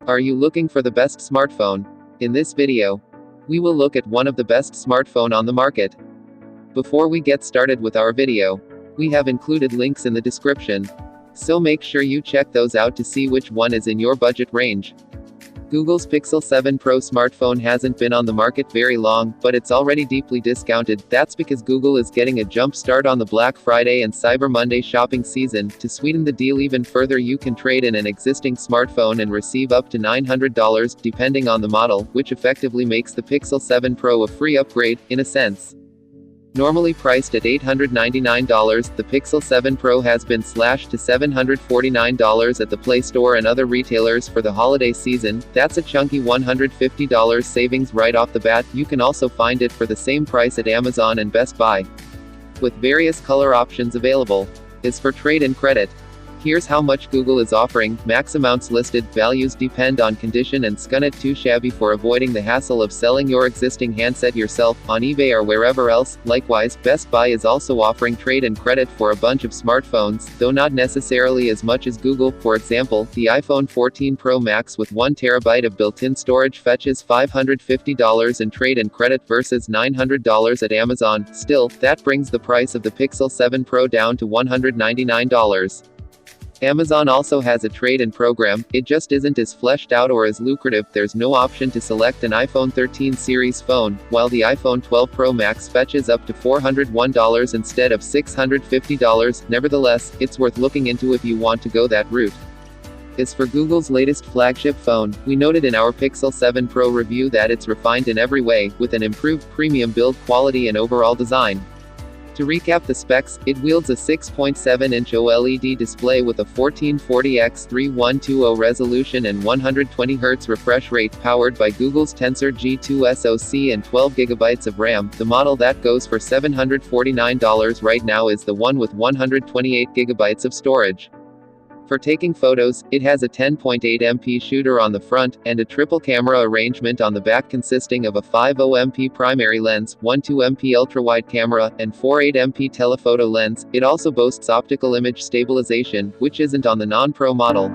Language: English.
Are you looking for the best smartphone? In this video, we will look at one of the best smartphone on the market. Before we get started with our video, we have included links in the description, so make sure you check those out to see which one is in your budget range. Google's Pixel 7 Pro smartphone hasn't been on the market very long, but it's already deeply discounted. That's because Google is getting a jump start on the Black Friday and Cyber Monday shopping season. To sweeten the deal even further, you can trade in an existing smartphone and receive up to $900, depending on the model, which effectively makes the Pixel 7 Pro a free upgrade, in a sense. Normally priced at $899, the Pixel 7 Pro has been slashed to $749 at the Play Store and other retailers for the holiday season. That's a chunky $150 savings right off the bat. You can also find it for the same price at Amazon and Best Buy, with various color options available. As for trade-in credit, here's how much Google is offering. Max amounts listed, values depend on condition and not too shabby for avoiding the hassle of selling your existing handset yourself, on eBay or wherever else. Likewise, Best Buy is also offering trade-in credit for a bunch of smartphones, though not necessarily as much as Google. For example, the iPhone 14 Pro Max with 1 TB of built-in storage fetches $550 in trade-in credit versus $900 at Amazon. Still, that brings the price of the Pixel 7 Pro down to $199. Amazon also has a trade-in program. It just isn't as fleshed out or as lucrative. There's no option to select an iPhone 13 series phone, while the iPhone 12 Pro Max fetches up to $401 instead of $650. Nevertheless, it's worth looking into if you want to go that route. As for Google's latest flagship phone, we noted in our Pixel 7 Pro review that it's refined in every way, with an improved premium build quality and overall design. To recap the specs, it wields a 6.7-inch OLED display with a 1440x3120 resolution and 120Hz refresh rate, powered by Google's Tensor G2 SoC and 12GB of RAM. The model that goes for $749 right now is the one with 128GB of storage. For taking photos, it has a 10.8MP shooter on the front, and a triple camera arrangement on the back consisting of a 50MP primary lens, 12MP ultra-wide camera, and 48MP telephoto lens. It also boasts optical image stabilization, which isn't on the non-Pro model.